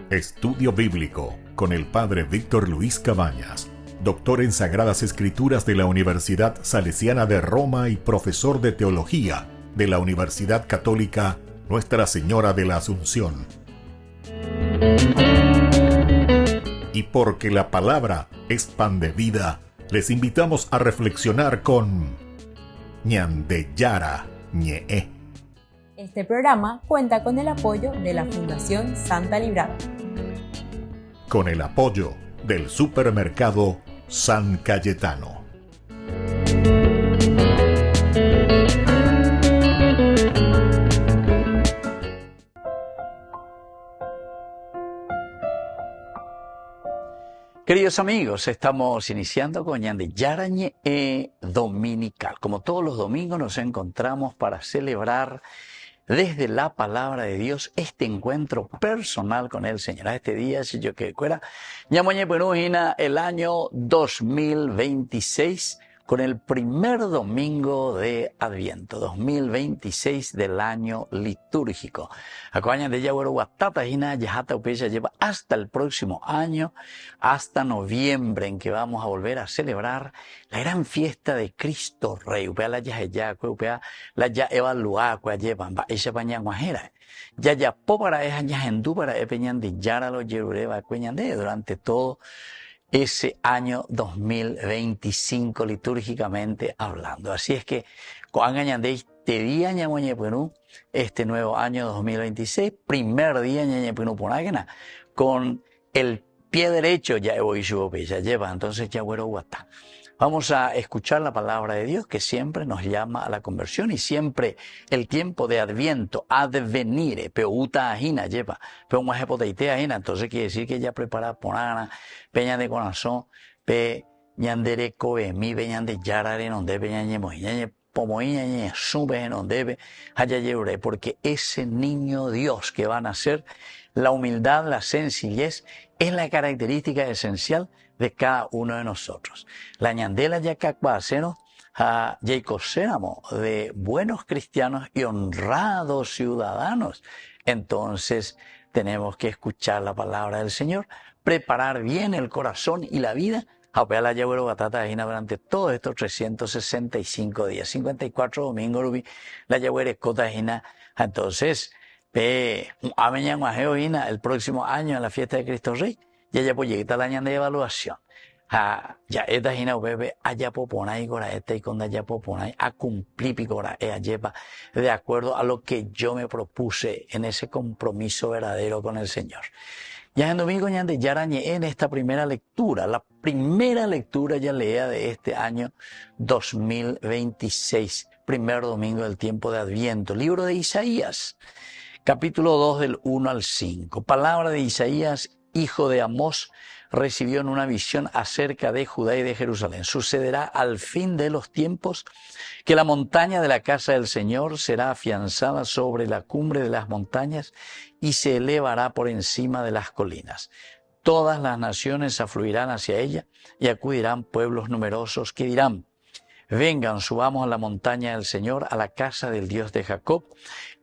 Estudio Bíblico con el Padre Víctor Luis Cabañas, doctor en Sagradas Escrituras de la Universidad Salesiana de Roma y profesor de Teología de la Universidad Católica Nuestra Señora de la Asunción. Y porque la palabra es pan de vida, les invitamos a reflexionar con Ñandeyara Ñe'e. Este programa cuenta con el apoyo de la Fundación Santa Librada. Con el apoyo del supermercado San Cayetano. Queridos amigos, estamos iniciando con Ñandeyara Ñe'e Dominical. Como todos los domingos nos encontramos para celebrar desde la palabra de Dios este encuentro personal con el Señor. A este día, si yo que fuera, Ñamoñe Penujina, el año 2026, con el primer domingo de Adviento, 2026 del año litúrgico. Acompañan de Yagüero Guatata, Hina, Yajata Upeya lleva hasta el próximo año, hasta noviembre, en que vamos a volver a celebrar la gran fiesta de Cristo Rey. Upea la Yajeya, upea la Ya Evalúa, que llevan, va, ella baña guajera. Ya popara es añajendú para epeñan de Yara lo Yerureva, cueñan de durante todo ese año 2025 litúrgicamente hablando. Así es que, este día ñamoñepunú, este nuevo año 2026, primer día ñañepunú ponágena, con el pie derecho ya ya lleva, entonces ya güero guatá. Vamos a escuchar la palabra de Dios que siempre nos llama a la conversión y siempre el tiempo de Adviento, advenire, peuta ajina lleva, pero un majepoteite ajina, entonces quiere decir que ya prepara ponana, peña de corazón, pe ñandere coe, mi peñan de yarare, no debe ñañe mojiñañe, pomoiñañe, sube, no debe, haya lleure, porque ese niño Dios que va a nacer, la humildad, la sencillez, es la característica esencial de cada uno de nosotros. La ñandela ya cacuaceno a Jacob de buenos cristianos y honrados ciudadanos. Entonces tenemos que escuchar la palabra del Señor, preparar bien el corazón y la vida, a la Yagüero Batata durante todos estos 365 días, 54 domingos, la Yagüero Escota. Entonces, el próximo año en la fiesta de Cristo Rey, ya pues llega la año de evaluación. Ya esta hina bebe allá popona y gora esta y con allá popona a cumplir picora lleva de acuerdo a lo que yo me propuse en ese compromiso verdadero con el Señor. Ya en domingo Ñandeyara en esta primera lectura, la primera lectura ya lea de este año 2026, primer domingo del tiempo de Adviento, libro de Isaías, capítulo 2 del 1 al 5. Palabra de Isaías, hijo de Amós, recibió en una visión acerca de Judá y de Jerusalén. Sucederá al fin de los tiempos que la montaña de la casa del Señor será afianzada sobre la cumbre de las montañas y se elevará por encima de las colinas. Todas las naciones afluirán hacia ella y acudirán pueblos numerosos que dirán: vengan, subamos a la montaña del Señor, a la casa del Dios de Jacob.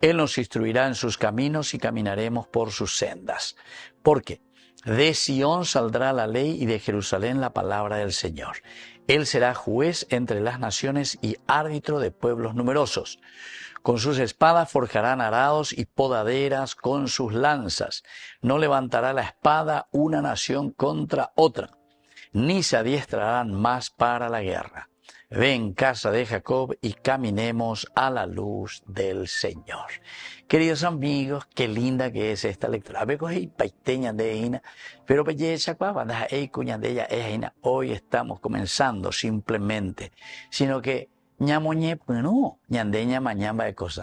Él nos instruirá en sus caminos y caminaremos por sus sendas. Porque de Sión saldrá la ley y de Jerusalén la palabra del Señor. Él será juez entre las naciones y árbitro de pueblos numerosos. Con sus espadas forjarán arados y podaderas con sus lanzas. No levantará la espada una nación contra otra, ni se adiestrarán más para la guerra. Ven, casa de Jacob, y caminemos a la luz del Señor. Queridos amigos, qué linda que es esta lectura. Pero hoy estamos comenzando simplemente, sino que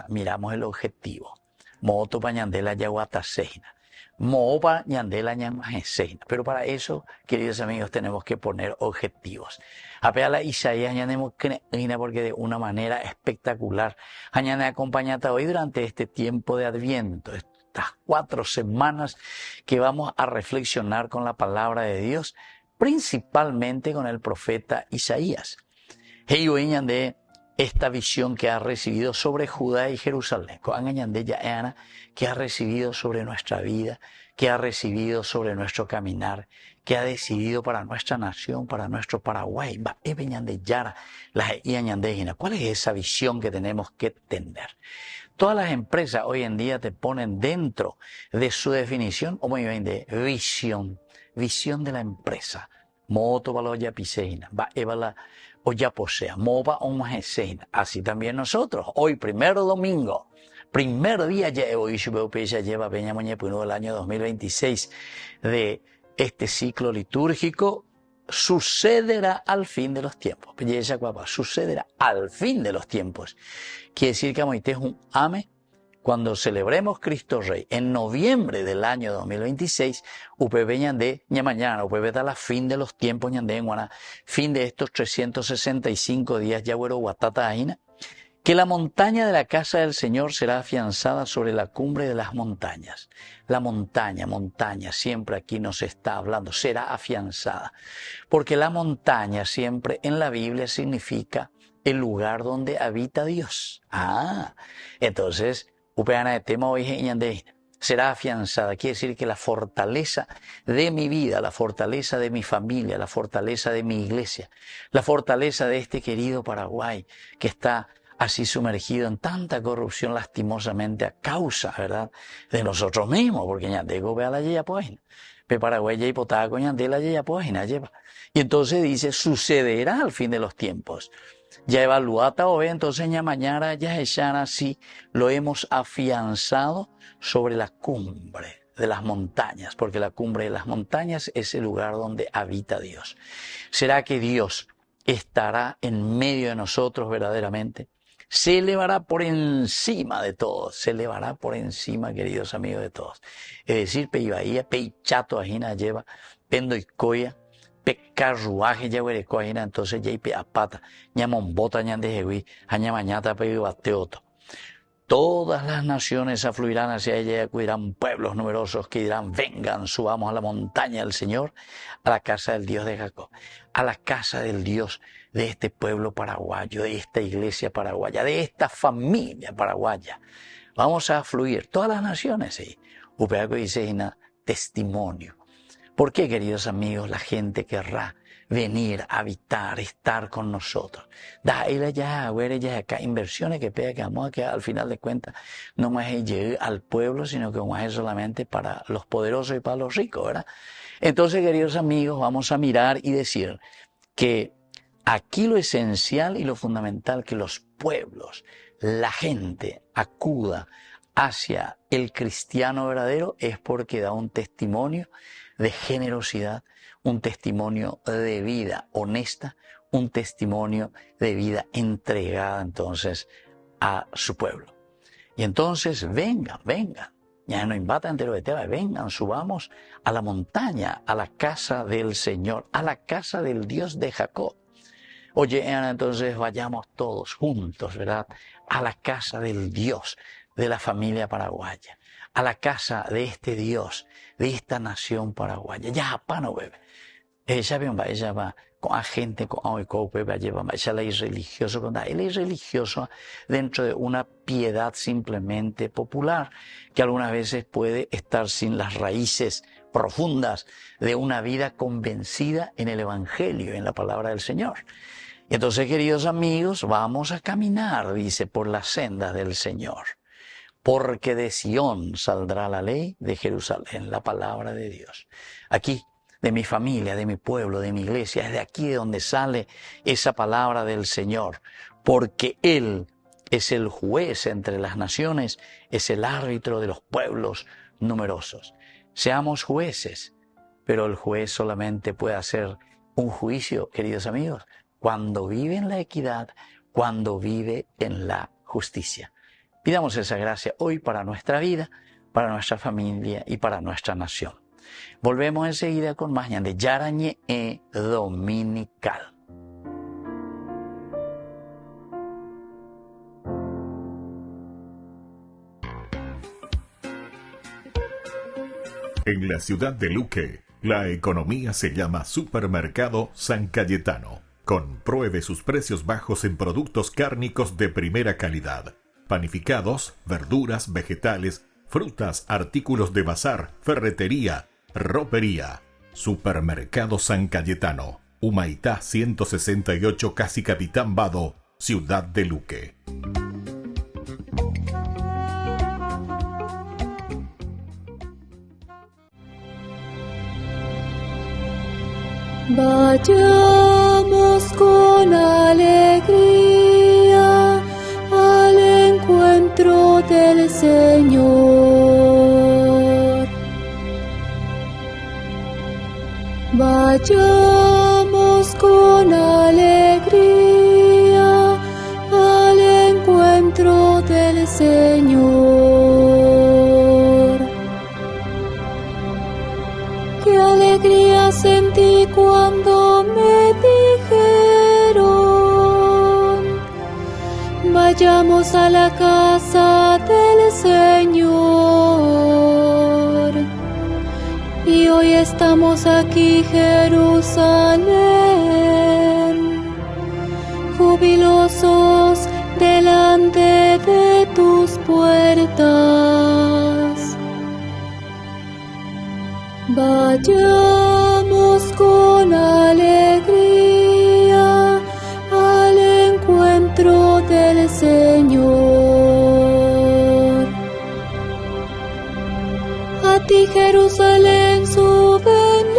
miramos el objetivo. Moto pañandela yaguata seina. Moopa ñandela ñamajeseina. Pero para eso, queridos amigos, tenemos que poner objetivos. Apeala Isaías ñanemos creína porque de una manera espectacular. Añane acompañata hoy durante este tiempo de Adviento, estas 4 semanas que vamos a reflexionar con la palabra de Dios, principalmente con el profeta Isaías. Hey, de esta visión que ha recibido sobre Judá y Jerusalén, que ha recibido sobre nuestra vida, que ha recibido sobre nuestro caminar, que ha decidido para nuestra nación, para nuestro Paraguay. ¿Cuál es esa visión que tenemos que tener? Todas las empresas hoy en día te ponen dentro de su definición, como de visión de la empresa. Moto valoya piseina, va evala o ya posea, mova o majeseina. Así también nosotros, hoy, primero domingo, primer día ya hoy ya lleva Peña Muñepuno del año 2026 de este ciclo litúrgico, sucederá al fin de los tiempos. Sucederá al fin de los tiempos. Quiere decir que Moité es un ame. Cuando celebremos Cristo Rey en noviembre del año 2026, UPB ñandé, mañana, UPB da la fin de los tiempos ñandé en Guaná, fin de estos 365 días Yagüero Guatata Aina, que la montaña de la casa del Señor será afianzada sobre la cumbre de las montañas. La montaña, siempre aquí nos está hablando, será afianzada. Porque la montaña siempre en la Biblia significa el lugar donde habita Dios. Entonces, Upeana de tema hoy será afianzada. Quiere decir que la fortaleza de mi vida, la fortaleza de mi familia, la fortaleza de mi iglesia, la fortaleza de este querido Paraguay que está así sumergido en tanta corrupción lastimosamente a causa, ¿verdad?, de nosotros mismos, porque ñandego ve a la yeya poina, pe Paraguay ya hipotaco ñandé la yeya poina lleva. Y entonces dice, sucederá al fin de los tiempos. Ya evaluata o ve, entonces ya mañana ya echana así, lo hemos afianzado sobre la cumbre de las montañas, porque la cumbre de las montañas es el lugar donde habita Dios. ¿Será que Dios estará en medio de nosotros verdaderamente? Se elevará por encima de todos, se elevará por encima, queridos amigos, de todos. Es decir, peibaía, peichato, ajina, lleva, pendo y coya, pe carruaje, ya huerecoajina, entonces ya pe apata, ñamombota, ñandejehui, añamañata, peibateoto. Todas las naciones afluirán hacia ella y acudirán pueblos numerosos que dirán, vengan, subamos a la montaña del Señor, a la casa del Dios de Jacob, a la casa del Dios de este pueblo paraguayo, de esta iglesia paraguaya, de esta familia paraguaya. Vamos a fluir, todas las naciones, sí. Upeaco dice, testimonio. ¿Por qué, queridos amigos, la gente querrá venir, habitar, estar con nosotros? Da ella ya, ya acá inversiones que pega que vamos a que al final de cuentas no más llegue al pueblo, sino que más es solamente para los poderosos y para los ricos, ¿verdad? Entonces, queridos amigos, vamos a mirar y decir que aquí lo esencial y lo fundamental que los pueblos, la gente acuda hacia el cristiano verdadero es porque da un testimonio de generosidad, un testimonio de vida honesta, un testimonio de vida entregada entonces a su pueblo. Y entonces vengan, ya no invatan entero de Teba, vengan, subamos a la montaña, a la casa del Señor, a la casa del Dios de Jacob. Oye, entonces vayamos todos juntos, ¿verdad?, a la casa del Dios de la familia paraguaya, a la casa de este Dios, de esta nación paraguaya. Ya, pano, bebé. Ella va con la gente, con ella la irreligioso, él es religioso dentro de una piedad simplemente popular, que algunas veces puede estar sin las raíces profundas de una vida convencida en el Evangelio, en la palabra del Señor. Y entonces, queridos amigos, vamos a caminar, dice, por las sendas del Señor. Porque de Sión saldrá la ley, de Jerusalén, la palabra de Dios. Aquí, de mi familia, de mi pueblo, de mi iglesia, es de aquí de donde sale esa palabra del Señor. Porque Él es el juez entre las naciones, es el árbitro de los pueblos numerosos. Seamos jueces, pero el juez solamente puede hacer un juicio, queridos amigos, cuando vive en la equidad, cuando vive en la justicia. Pidamos esa gracia hoy para nuestra vida, para nuestra familia y para nuestra nación. Volvemos enseguida con más de Yarañe Dominical. En la ciudad de Luque, la economía se llama Supermercado San Cayetano. Compruebe sus precios bajos en productos cárnicos de primera calidad. Panificados, verduras, vegetales, frutas, artículos de bazar, ferretería, ropería. Supermercado San Cayetano, Humaitá 168, Casi Capitán Vado, Ciudad de Luque. Vayamos con alegría al encuentro del Señor. Vayamos con alegría al encuentro del Señor. Qué alegría sentí cuando me dijeron: vayamos a la casa del Señor. Y hoy estamos aquí, Jerusalén, jubilosos delante de tus puertas. Vayamos con alegría al encuentro del Señor. A ti, Jerusalén, suben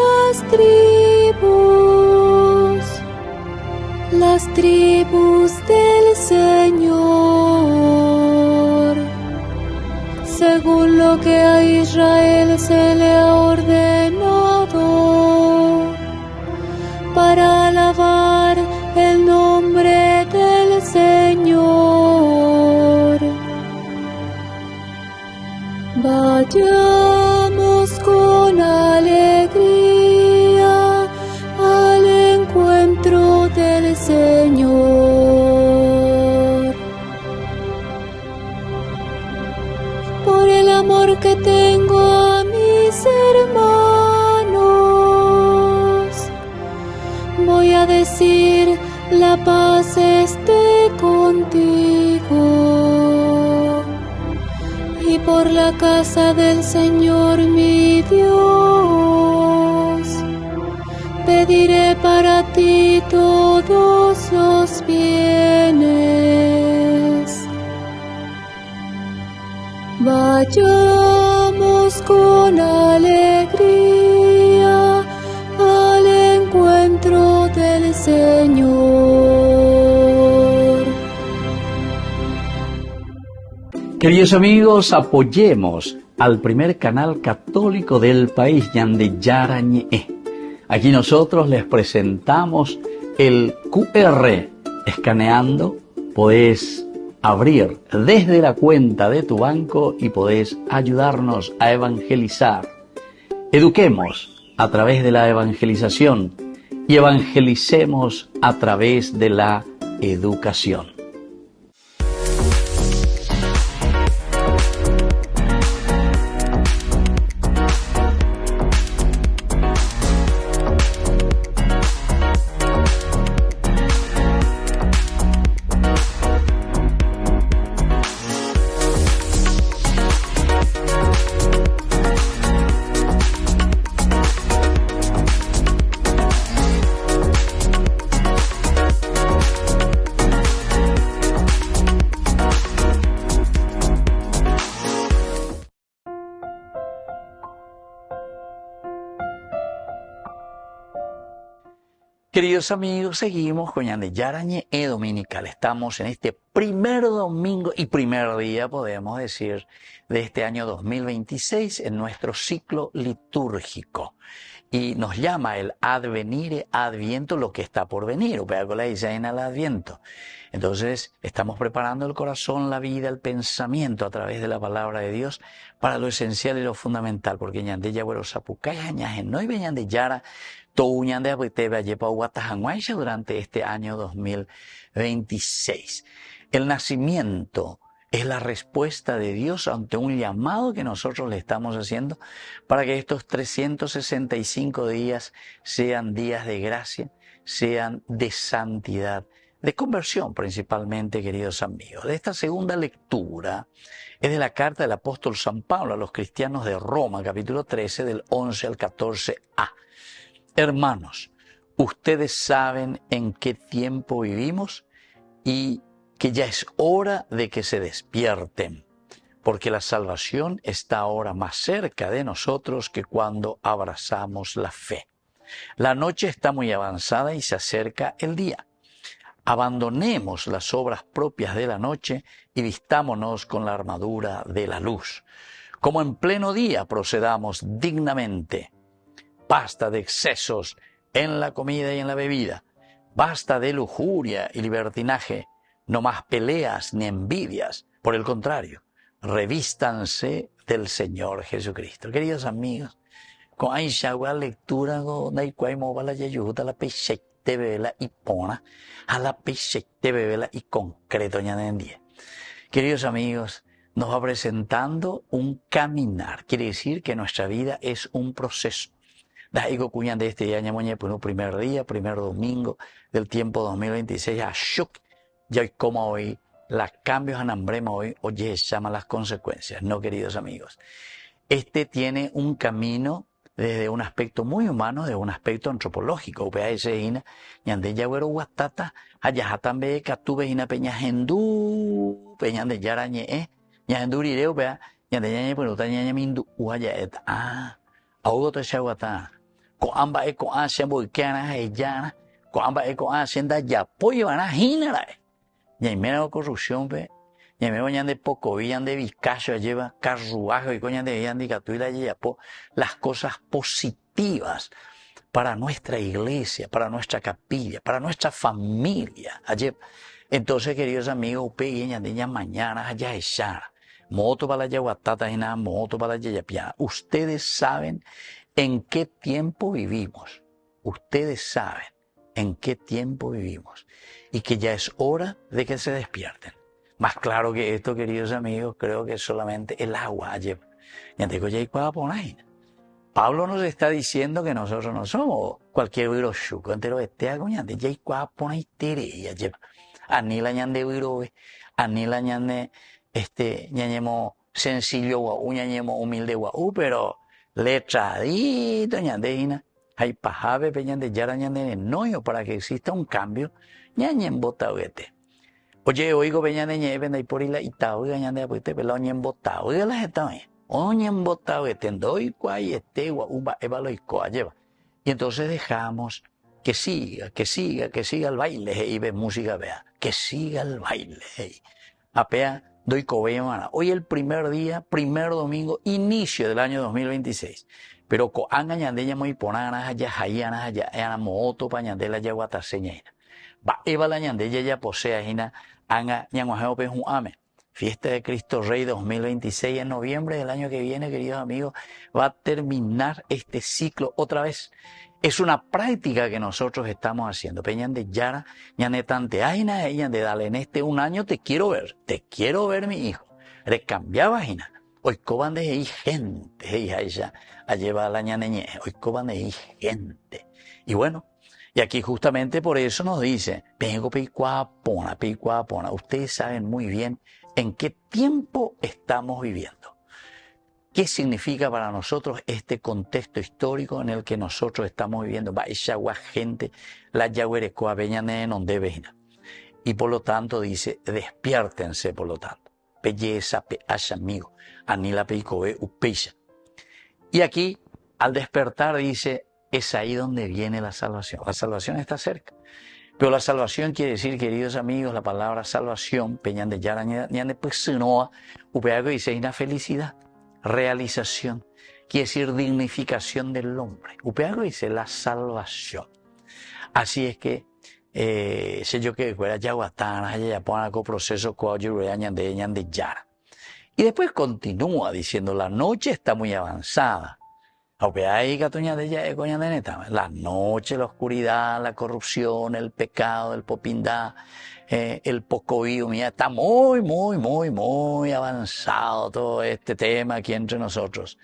las tribus del Señor, según lo que a Israel se le ha ordenado, para alabar el nombre del Señor. Vayamos con alegría al encuentro del Señor. Por el amor que tengo a mis hermanos, voy a decir: la paz esté contigo. Y por la casa del Señor mi Dios, pediré para ti todos los bienes. Vayamos con alegría al encuentro del Señor. Queridos amigos, apoyemos al primer canal católico del país, Ñande Yarañe. Aquí nosotros les presentamos el QR. Escaneando, podés abrir desde la cuenta de tu banco y podés ayudarnos a evangelizar. Eduquemos a través de la evangelización y evangelicemos a través de la educación. Queridos amigos, seguimos con Ñande Yarañe Dominical. Estamos en este primer domingo y primer día, podemos decir, de este año 2026 en nuestro ciclo litúrgico. Y nos llama el advenire, adviento, lo que está por venir, o la en el adviento. Entonces, estamos preparando el corazón, la vida, el pensamiento a través de la palabra de Dios para lo esencial y lo fundamental, porque Ñande Yagüero Zapucay, Añaje, no iba Ñande Yara, Ñande Abitebe Ayepa Guatajanguaisha durante este año 2026. El nacimiento es la respuesta de Dios ante un llamado que nosotros le estamos haciendo para que estos 365 días sean días de gracia, sean de santidad, de conversión principalmente, queridos amigos. De esta segunda lectura es de la carta del apóstol San Pablo a los cristianos de Roma, capítulo 13, del 11 al 14a. Hermanos, ustedes saben en qué tiempo vivimos y que ya es hora de que se despierten, porque la salvación está ahora más cerca de nosotros que cuando abrazamos la fe. La noche está muy avanzada y se acerca el día. Abandonemos las obras propias de la noche y vistámonos con la armadura de la luz. Como en pleno día procedamos dignamente. Basta de excesos en la comida y en la bebida. Basta de lujuria y libertinaje. No más peleas ni envidias. Por el contrario, revístanse del Señor Jesucristo. Queridos amigos, con Aisha la lectura de Cuaimo la Yayuta la Peixete Bebela y Pona a la Peixete Bebela y concreto ñanendía. Queridos amigos, nos va presentando un caminar. Quiere decir que nuestra vida es un proceso. Daigo cuñan de este año por un primer día, primer domingo del tiempo 2026 a Shuk. Ya hoy como hoy, los cambios en Ambrema hoy, oye, llaman las consecuencias, ¿no, queridos amigos? Este tiene un camino desde un aspecto muy humano, de un aspecto antropológico. Upea ese ina, ñande yagüero guatata, allá tambe catube ina peña hendú, peña de yarañe, ñandu rireo, upea, ñande ñañe penuta ñañe mindu, uaya et, augo te chaguata, ko amba e ko sembo ikana heyana, ko amba e ko senda yapoyo ana hinara. Ñaimera corrupción, pe. Ñaimera ñan de poco, ñan de Vizcacho, lleva carruaje, y coñan de Yandicatuila y Yapo, las cosas positivas para nuestra iglesia, para nuestra capilla, para nuestra familia. Entonces, queridos amigos, ñan de mañana, allá echar. Moto para la yaguatata y nada, moto para la yayapiana. Ustedes saben en qué tiempo vivimos. Ustedes saben en qué tiempo vivimos y que ya es hora de que se despierten. Más claro que esto, queridos amigos, creo que solamente el agua. Pablo nos está diciendo que nosotros no somos cualquier viroshuco, entero estea coñante, ya pona y tereya, anila ñande virobe, anila ñande ñañemo sencillo guau, ñañemo humilde guau, pero letradito ñande ina. Hay pajabe peñan de yara ñande noyo para que exista un cambio ñañen botauete. Oye, oigo peñan de ñe venda y por la itau ñande apuete pela oñen botau y las estaban. Oñen botauete doy cuay estegua uba evaloicoa lleva. Y entonces dejamos que siga el baile y ve música vea, que siga el baile. Apea doy cobeya. Hoy el primer día, primer domingo, inicio del año 2026. Pero ko anga ñandeña muy ponana allá hayana allá ana moto pa ñandela ya guataseña. Va eva la ñandeña ya posea hina anga ñanguajeo pe un ame. Fiesta de Cristo Rey 2026 en noviembre del año que viene, queridos amigos, va a terminar este ciclo otra vez. Es una práctica que nosotros estamos haciendo. Peñan de Yara, ñane tante aina ella de dale en este un año te quiero ver mi hijo. Recambiaba hina. Hoy coban de ahí gente, ella a llevar a la ñaneñe, hoy coban de ahí gente. Y bueno, y aquí justamente por eso nos dice, vengo peicuapona. Ustedes saben muy bien en qué tiempo estamos viviendo. ¿Qué significa para nosotros este contexto histórico en el que nosotros estamos viviendo? Va esa gente, la yaguerecoa beñane en donde vejina. Y por lo tanto dice, despiértense por lo tanto. Belleza, peacha, amigo, anila peicoe, upecha. Y aquí, al despertar, dice, es ahí donde viene la salvación. La salvación está cerca. Pero la salvación quiere decir, queridos amigos, la palabra salvación, peñan de yara, ñande pesinoa, upeago dice, una felicidad, realización, quiere decir dignificación del hombre. Upeago dice, la salvación. Así es que, sé yo que fuera yaguatana, ya ponen con proceso de yara. Y después continúa diciendo, la noche está muy avanzada. La noche, la oscuridad, la corrupción, el pecado, el popindá, el pocoío, mira, está muy avanzado todo este tema aquí entre nosotros.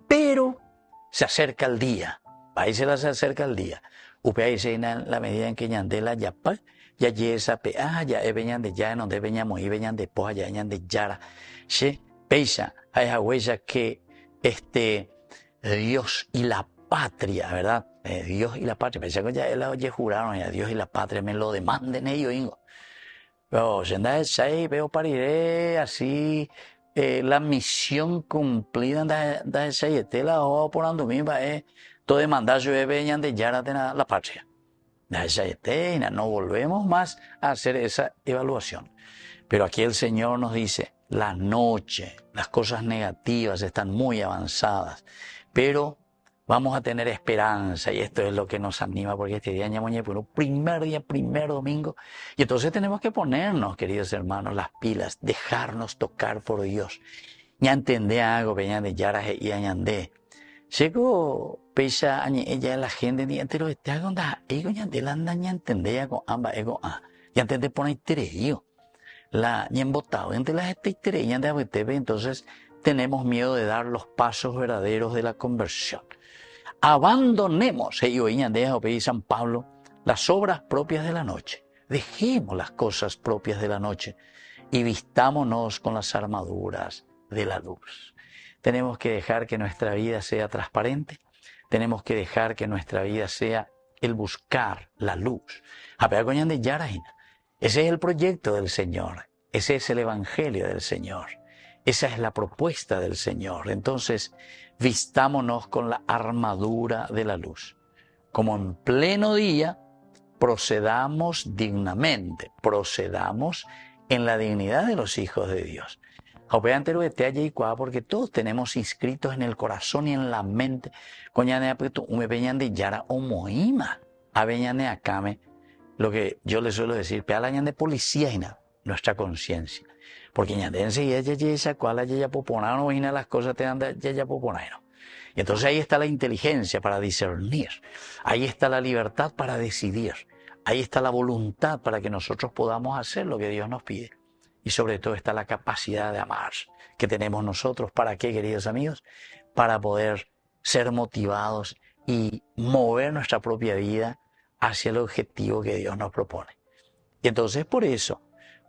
Pero se acerca el día, ahí se acerca el día. Upea dice en la medida en que ñandela ya pa, ya yesa pe, ya veñan de ya, donde veñamos y veñan de poja, ya veñan de yara. She, peisa, hay esa huella que Dios y la patria, ¿verdad? Dios y la patria. Pensé que ya él oye juraron, ya Dios y la patria me lo demanden ellos, Ingo. Pero veo pariré así, la misión cumplida da esa la o por ando misma todo demandar yo veñan de yara de la patria. Da esa no volvemos más a hacer esa evaluación. Pero aquí el Señor nos dice, la noche, las cosas negativas están muy avanzadas, pero vamos a tener esperanza y esto es lo que nos anima porque este día ñamoñe fue un primer domingo y entonces tenemos que ponernos, queridos hermanos, las pilas, dejarnos tocar por Dios. Ya entendé algo, peña de yaras y añandé. Llego pecha ella la gente ni entero este algo anda ego ya de la anda ya entendé ya con ambas ego ya entendé por ahí tereo la ya embotado entre las tereo ya de ABTV, entonces tenemos miedo de dar los pasos verdaderos de la conversión. Abandonemos, de San Pablo, las obras propias de la noche. Dejemos las cosas propias de la noche y vistámonos con las armaduras de la luz. Tenemos que dejar que nuestra vida sea transparente. Tenemos que dejar que nuestra vida sea el buscar la luz. Ese es el proyecto del Señor. Ese es el evangelio del Señor. Esa es la propuesta del Señor. Entonces, vistámonos con la armadura de la luz. Como en pleno día, procedamos dignamente, procedamos en la dignidad de los hijos de Dios. Porque todos tenemos inscritos en el corazón y en la mente, lo que yo les suelo decir, de policía, nuestra conciencia. Porque enseguida las cosas te dan y entonces ahí está la inteligencia para discernir, ahí está la libertad para decidir, ahí está la voluntad para que nosotros podamos hacer lo que Dios nos pide. Y sobre todo está la capacidad de amar que tenemos nosotros. ¿Para qué, queridos amigos? Para poder ser motivados y mover nuestra propia vida hacia el objetivo que Dios nos propone. Y entonces por eso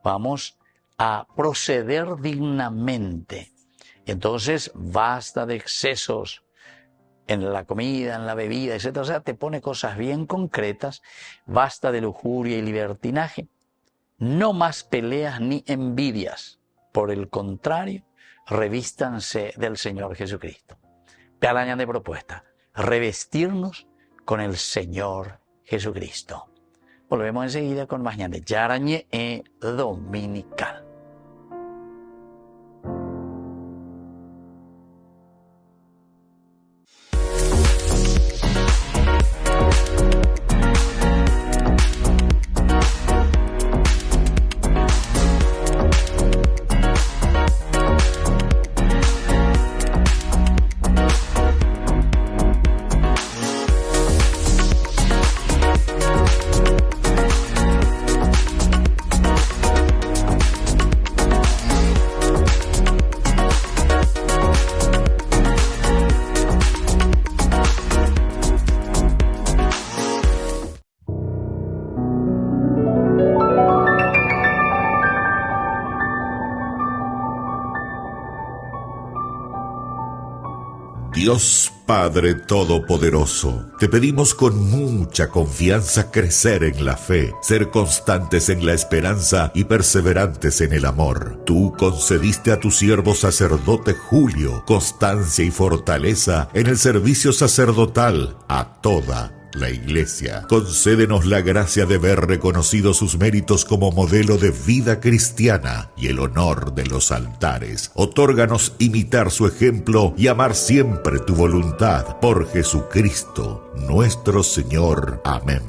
vamos a proceder dignamente. Y entonces basta de excesos en la comida, en la bebida, etc. O sea, te pone cosas bien concretas. Basta de lujuria y libertinaje. No más peleas ni envidias. Por el contrario, revístanse del Señor Jesucristo. Pealaña de propuesta. Revestirnos con el Señor Jesucristo. Volvemos enseguida con más de Yarañe Dominical. Dios Padre Todopoderoso, te pedimos con mucha confianza crecer en la fe, ser constantes en la esperanza y perseverantes en el amor. Tú concediste a tu siervo sacerdote Julio constancia y fortaleza en el servicio sacerdotal a toda la Iglesia. Concédenos la gracia de ver reconocidos sus méritos como modelo de vida cristiana y el honor de los altares. Otórganos imitar su ejemplo y amar siempre tu voluntad. Por Jesucristo, nuestro Señor. Amén.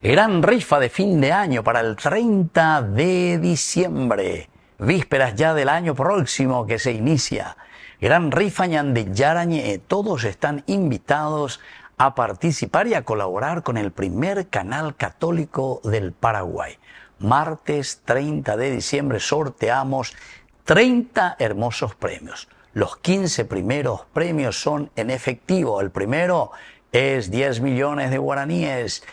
Gran rifa de fin de año para el 30 de diciembre. Vísperas ya del año próximo que se inicia. Gran rifa de Yarañe, todos están invitados a participar y a colaborar con el primer canal católico del Paraguay. Martes 30 de diciembre sorteamos 30 hermosos premios. Los 15 primeros premios son en efectivo. El primero es 10 millones de guaraníes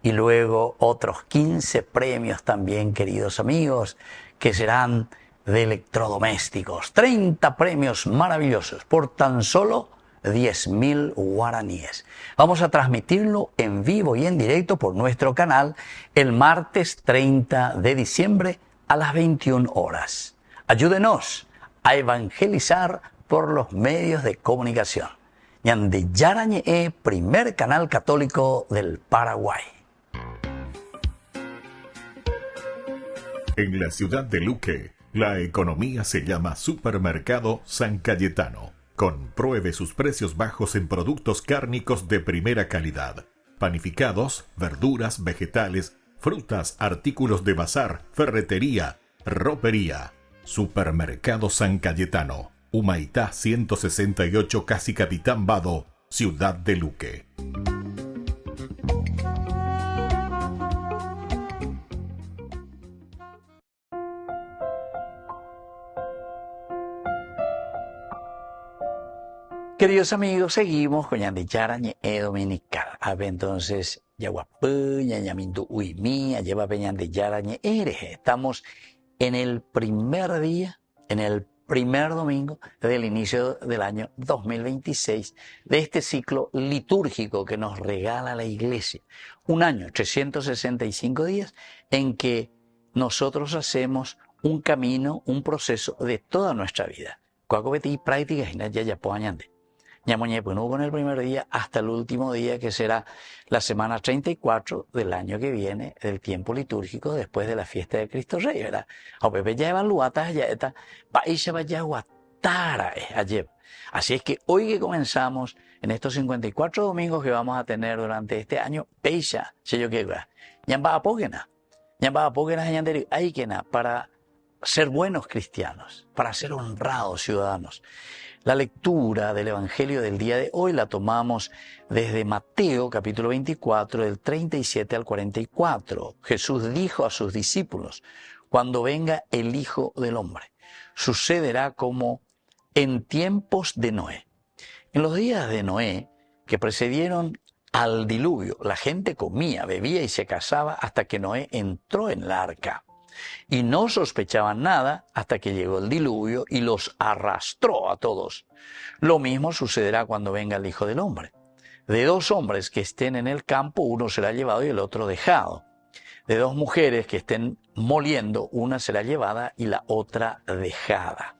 y luego otros 15 premios también, queridos amigos, que serán de electrodomésticos. 30 premios maravillosos por tan solo 10.000 guaraníes. Vamos a transmitirlo en vivo y en directo por nuestro canal el martes 30 de diciembre a las 21 horas. Ayúdenos a evangelizar por los medios de comunicación. Ñande Yarañe, primer canal católico del Paraguay. En la ciudad de Luque, la economía se llama Supermercado San Cayetano. Compruebe sus precios bajos en productos cárnicos de primera calidad. Panificados, verduras, vegetales, frutas, artículos de bazar, ferretería, ropería. Supermercado San Cayetano. Humaitá 168, Casi Capitán Vado, Ciudad de Luque. Queridos amigos, seguimos con Ñande Yarañe Dominical. A ver, entonces, Yaguapú, Ñañamindu Uimí, lleva Ñande Yarañe Ereje. Estamos en el primer día, en el primer domingo del inicio del año 2026, de este ciclo litúrgico que nos regala la Iglesia. Un año, 365 días, en que nosotros hacemos un camino, un proceso de toda nuestra vida. Cuacobeti prácticas y ya Ñañande. Ñamoñe Punú con el primer día hasta el último día, que será la semana 34 del año que viene, del tiempo litúrgico, después de la fiesta de Cristo Rey, ¿verdad? Así es que hoy que comenzamos, en estos 54 domingos que vamos a tener durante este año, Peisha, para ser buenos cristianos, para ser honrados ciudadanos. La lectura del Evangelio del día de hoy la tomamos desde Mateo, capítulo 24, del 37 al 44. Jesús dijo a sus discípulos: cuando venga el Hijo del Hombre, sucederá como en tiempos de Noé. En los días de Noé, que precedieron al diluvio, la gente comía, bebía y se casaba hasta que Noé entró en la arca. Y no sospechaban nada hasta que llegó el diluvio y los arrastró a todos. Lo mismo sucederá cuando venga el Hijo del Hombre. De dos hombres que estén en el campo, uno será llevado y el otro dejado. De dos mujeres que estén moliendo, una será llevada y la otra dejada.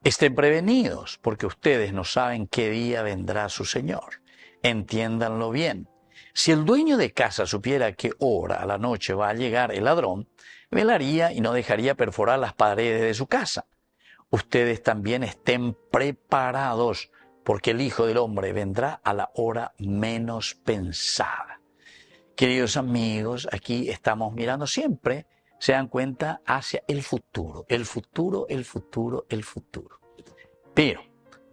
Estén prevenidos, porque ustedes no saben qué día vendrá su Señor. Entiéndanlo bien. Si el dueño de casa supiera qué hora a la noche va a llegar el ladrón, velaría y no dejaría perforar las paredes de su casa. Ustedes también estén preparados, porque el Hijo del Hombre vendrá a la hora menos pensada. Queridos amigos, aquí estamos mirando siempre, se dan cuenta, hacia el futuro, el futuro, el futuro, el futuro. Pero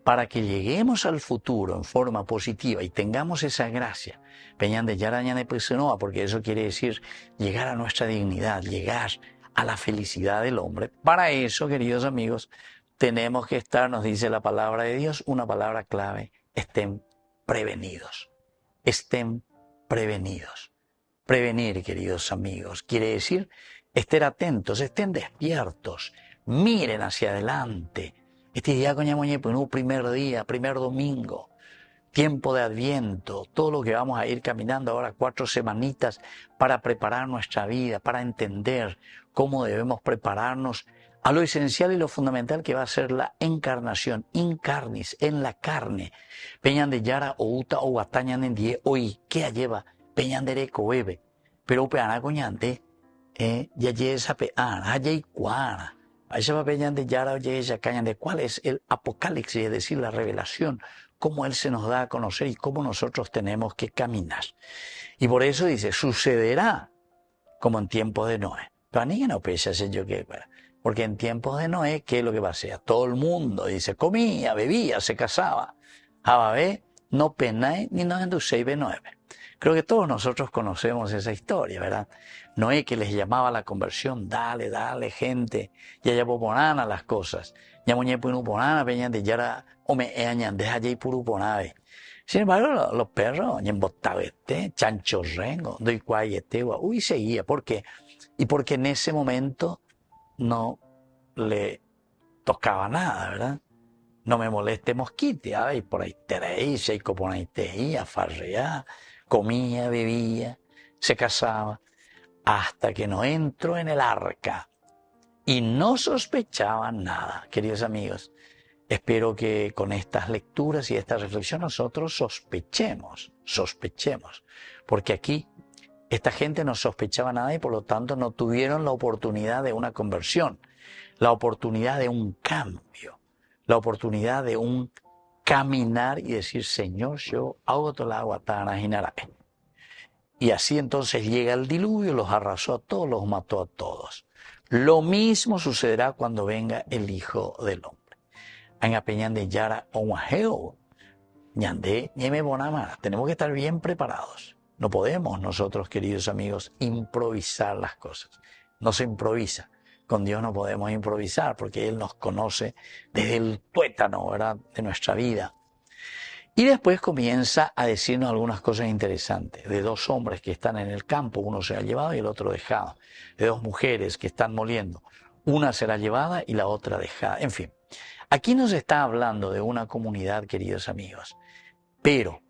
para que lleguemos al futuro en forma positiva y tengamos esa gracia, Peñan de Yaraña de Pesenoa, porque eso quiere decir llegar a nuestra dignidad, llegar a la felicidad del hombre. Para eso, queridos amigos, tenemos que estar, nos dice la palabra de Dios, una palabra clave: estén prevenidos. Estén prevenidos. Prevenir, queridos amigos, quiere decir estén atentos, estén despiertos, miren hacia adelante. Este día, primer día, primer domingo, tiempo de Adviento, todo lo que vamos a ir caminando ahora 4 semanitas para preparar nuestra vida, para entender cómo debemos prepararnos a lo esencial y lo fundamental que va a ser la encarnación, incarnis, en la carne. Peñan de Yara o Uta o Guatañan en Die hoy, ¿qué lleva? Peñan de Recobebe, pero peana coñante, ya esa peana, ya y cuana. De cuál es el apocalipsis, es decir, la revelación, cómo Él se nos da a conocer y cómo nosotros tenemos que caminar. Y por eso dice, sucederá como en tiempos de Noé. Porque en tiempos de Noé, ¿qué es lo que va a ser? Todo el mundo, dice, comía, bebía, se casaba. Ababé, no penae ni no endusei be 9. Creo que todos nosotros conocemos esa historia, ¿verdad? Noé, que les llamaba a la conversión, dale, dale, gente, ya ya poponana las cosas. Ya moñe punu ponana, peña de yara, o me eañan, deja ya y puru ponave. Sin embargo, los perros, en botabete, chancho rengo, doy cuayetegua, uy, seguía. ¿Por qué? Y porque en ese momento no le tocaba nada, ¿verdad? No me moleste mosquite, y por ahí teréis, y por ahí teía, farrea, comía, bebía, se casaba, hasta que no entró en el arca y no sospechaba nada, queridos amigos. Espero que con estas lecturas y esta reflexión nosotros sospechemos, porque aquí esta gente no sospechaba nada y por lo tanto no tuvieron la oportunidad de una conversión, la oportunidad de un cambio, la oportunidad de un caminar y decir, Señor, yo hago todo el agua tan ajinará. Y así entonces llega el diluvio, los arrasó a todos, los mató a todos. Lo mismo sucederá cuando venga el Hijo del Hombre. En apeñan de Yara Onwajeo, ñande, ñeme bonamara. Tenemos que estar bien preparados. No podemos nosotros, queridos amigos, improvisar las cosas. No se improvisa. Con Dios no podemos improvisar porque Él nos conoce desde el tuétano, ¿verdad?, de nuestra vida. Y después comienza a decirnos algunas cosas interesantes. De dos hombres que están en el campo, uno será llevado y el otro dejado. De dos mujeres que están moliendo, una será llevada y la otra dejada. En fin, aquí nos está hablando de una comunidad, queridos amigos. Pero,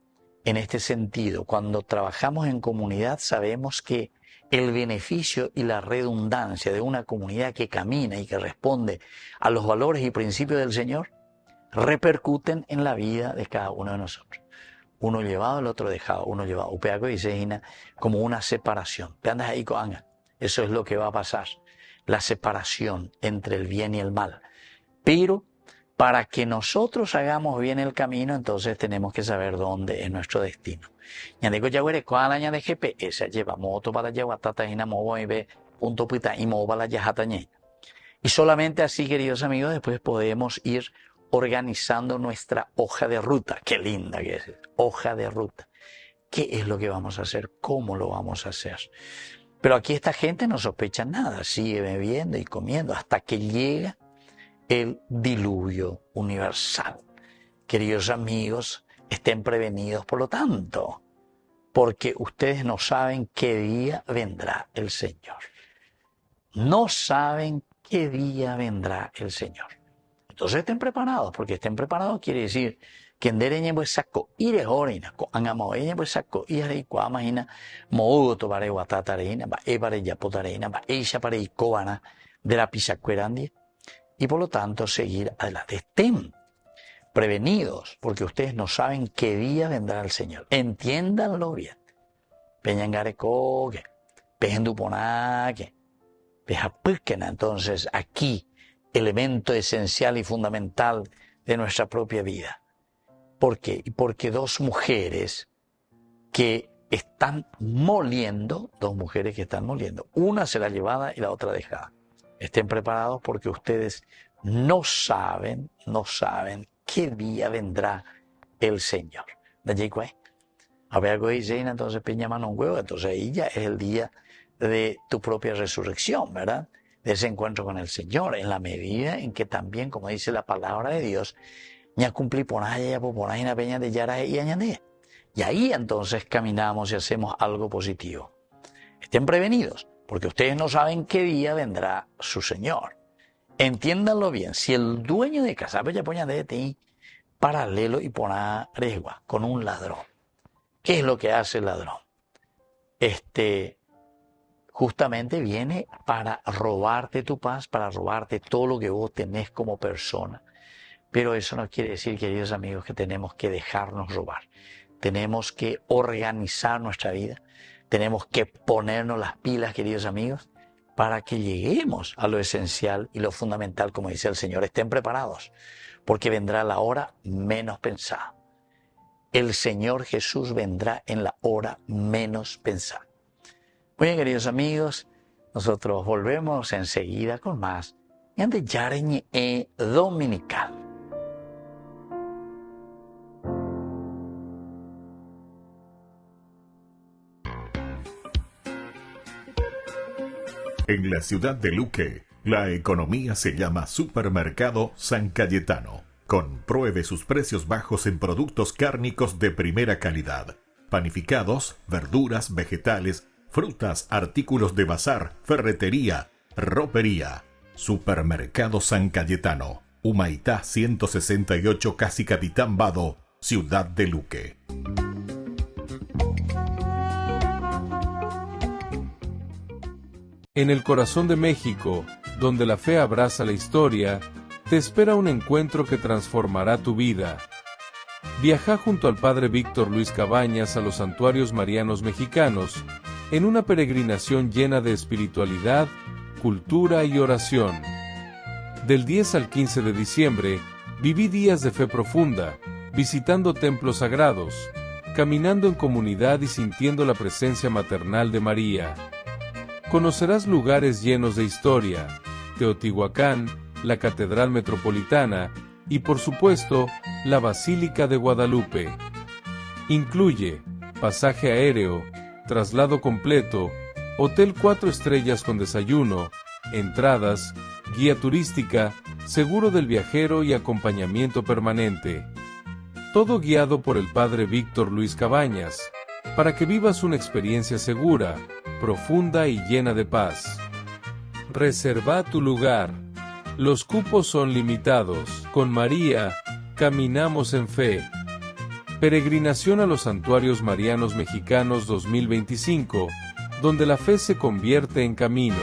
en este sentido, cuando trabajamos en comunidad sabemos que el beneficio y la redundancia de una comunidad que camina y que responde a los valores y principios del Señor repercuten en la vida de cada uno de nosotros. Uno llevado, el otro dejado, uno llevado. Upeaco y Sejina como una separación. Eso es lo que va a pasar. La separación entre el bien y el mal. Pero para que nosotros hagamos bien el camino, entonces tenemos que saber dónde es nuestro destino. Ñandeco yagüere cuál aña de GPS lleva moto para yaguatata y namobo y ve punto pita y mobo para la yajatañe. Y solamente así, queridos amigos, después podemos ir organizando nuestra hoja de ruta. Qué linda que es, hoja de ruta. ¿Qué es lo que vamos a hacer? ¿Cómo lo vamos a hacer? Pero aquí esta gente no sospecha nada, sigue bebiendo y comiendo hasta que llega el diluvio universal. Queridos amigos, estén prevenidos por lo tanto, porque ustedes no saben qué día vendrá el Señor. No saben qué día vendrá el Señor. Entonces estén preparados, porque estén preparados quiere decir que en dereña pues saco ire horina, con angamaoeña pues saco ire cuamajina, mooto para guatatarina, va e para yapotarina, va ella para icobana de la pisacuerandie, y por lo tanto seguir adelante. Estén prevenidos, porque ustedes no saben qué día vendrá el Señor. Entiéndanlo bien. Peñangarecoque, pejenduponaque, pejapúquena. Entonces aquí elemento esencial y fundamental de nuestra propia vida. ¿Por qué? Porque dos mujeres que están moliendo, una será llevada y la otra dejada. Estén preparados porque ustedes no saben qué día vendrá el Señor. Entonces peñaman un huevo, entonces ahí ya es el día de tu propia resurrección, ¿verdad? De ese encuentro con el Señor, en la medida en que también, como dice la palabra de Dios, ya cumplí por ahí una peña de yara y añadé. Y ahí entonces caminamos y hacemos algo positivo. Estén prevenidos, porque ustedes no saben qué día vendrá su Señor. Entiéndanlo bien, si el dueño de casa, ya poña de ti, paralelo y pone regua con un ladrón. ¿Qué es lo que hace el ladrón? Justamente viene para robarte tu paz, para robarte todo lo que vos tenés como persona. Pero eso no quiere decir, queridos amigos, que tenemos que dejarnos robar. Tenemos que organizar nuestra vida. Tenemos que ponernos las pilas, queridos amigos, para que lleguemos a lo esencial y lo fundamental, como dice el Señor. Estén preparados, porque vendrá la hora menos pensada. El Señor Jesús vendrá en la hora menos pensada. Muy bien, queridos amigos, nosotros volvemos enseguida con más de Yareñe Dominical. En la ciudad de Luque, la economía se llama Supermercado San Cayetano. Compruebe sus precios bajos en productos cárnicos de primera calidad. Panificados, verduras, vegetales, frutas, artículos de bazar, ferretería, ropería. Supermercado San Cayetano, Humaitá 168, Casi Capitán Vado, ciudad de Luque. En el corazón de México, donde la fe abraza la historia, te espera un encuentro que transformará tu vida. Viaja junto al Padre Víctor Luis Cabañas a los santuarios marianos mexicanos, en una peregrinación llena de espiritualidad, cultura y oración. Del 10 al 15 de diciembre, viví días de fe profunda, visitando templos sagrados, caminando en comunidad y sintiendo la presencia maternal de María. Conocerás lugares llenos de historia, Teotihuacán, la Catedral Metropolitana y, por supuesto, la Basílica de Guadalupe. Incluye pasaje aéreo, traslado completo, hotel 4 estrellas con desayuno, entradas, guía turística, seguro del viajero y acompañamiento permanente. Todo guiado por el Padre Víctor Luis Cabañas, para que vivas una experiencia segura, profunda y llena de paz. Reserva tu lugar. Los cupos son limitados. Con María, caminamos en fe. Peregrinación a los Santuarios Marianos Mexicanos 2025, donde la fe se convierte en camino.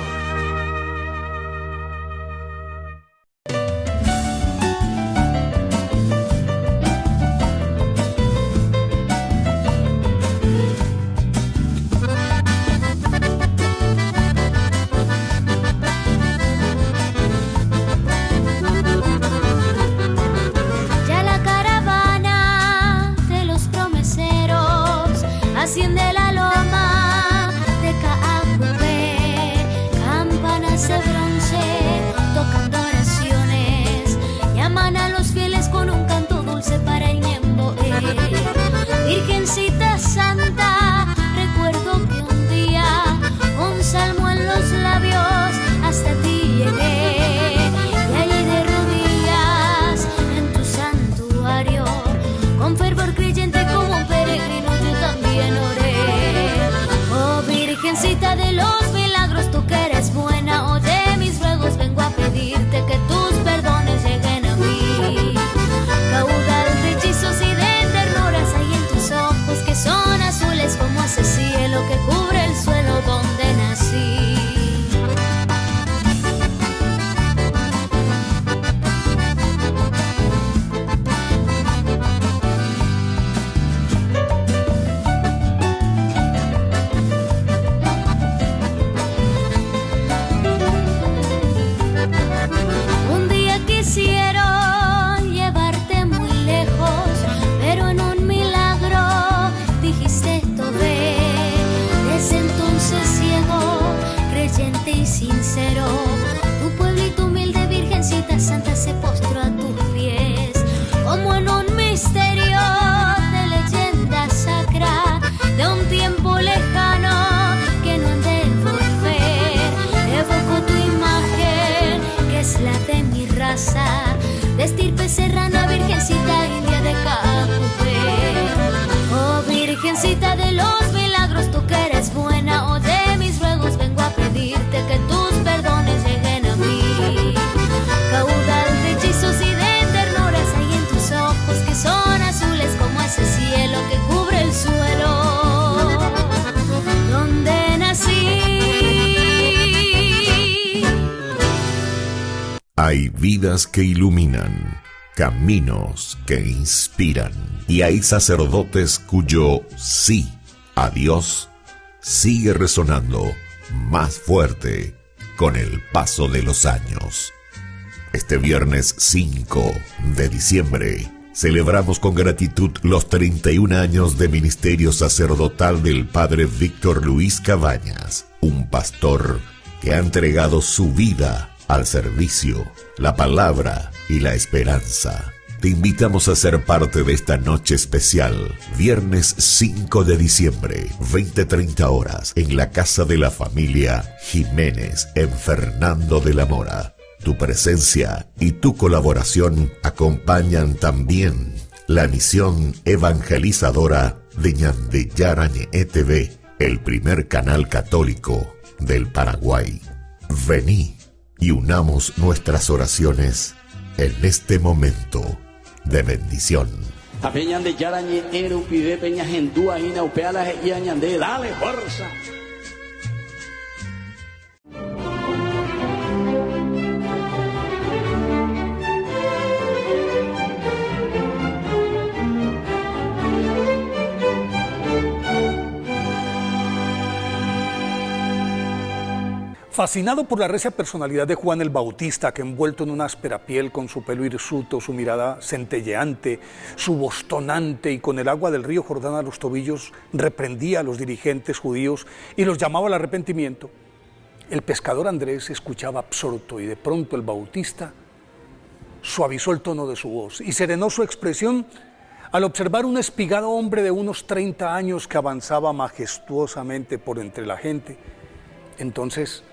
Asciende la loma de Caacupé, campanas de bronce tocando oraciones, llaman a los fieles con un canto dulce para el ñemboé. Virgencita Santa, recuerdo que un día un salmo en los labios hasta ti llegué, y allí de rodillas en tu santuario, con fervor creyente como un peregrino yo también oré. Oh Virgencita de los milagros, tú que eres buena, oye mis ruegos, vengo a pedirte que tus perdones lleguen a mí. Caudal de hechizos y de ternuras hay en tus ojos, que son azules como ese cielo que cubre el suelo donde nací. Sincero, tu pueblito humilde, Virgencita Santa, se postró a tus pies, como en un misterio de leyenda sacra, de un tiempo lejano que no han de volver. Evoco tu imagen, que es la de mi raza, de estirpe serrana, Virgencita india de Caacupé. Oh Virgencita de los milagros, tú que eres buena, oye mis ruegos, vengo a pedirte que tus perdones lleguen a mí. Caudal de hechizos y de ternuras hay en tus ojos, que son azules como ese cielo que cubre el suelo donde nací. Hay vidas que iluminan, caminos que inspiran, y hay sacerdotes cuyo sí a Dios sigue resonando más fuerte con el paso de los años. Este viernes 5 de diciembre celebramos con gratitud los 31 años de ministerio sacerdotal del Padre Víctor Luis Cabañas, un pastor que ha entregado su vida al servicio, la palabra y la esperanza. Te invitamos a ser parte de esta noche especial, viernes 5 de diciembre, 20:30 horas, en la casa de la familia Jiménez, en Fernando de la Mora. Tu presencia y tu colaboración acompañan también la misión evangelizadora de Ñandeyarañe TV, el primer canal católico del Paraguay. Vení y unamos nuestras oraciones en este momento de bendición. Dale fuerza. Fascinado por la recia personalidad de Juan el Bautista, que envuelto en una áspera piel, con su pelo hirsuto, su mirada centelleante, su voz tonante y con el agua del río Jordán a los tobillos, reprendía a los dirigentes judíos y los llamaba al arrepentimiento, el pescador Andrés escuchaba absorto y de pronto el Bautista suavizó el tono de su voz y serenó su expresión al observar un espigado hombre de unos 30 años que avanzaba majestuosamente por entre la gente. Entonces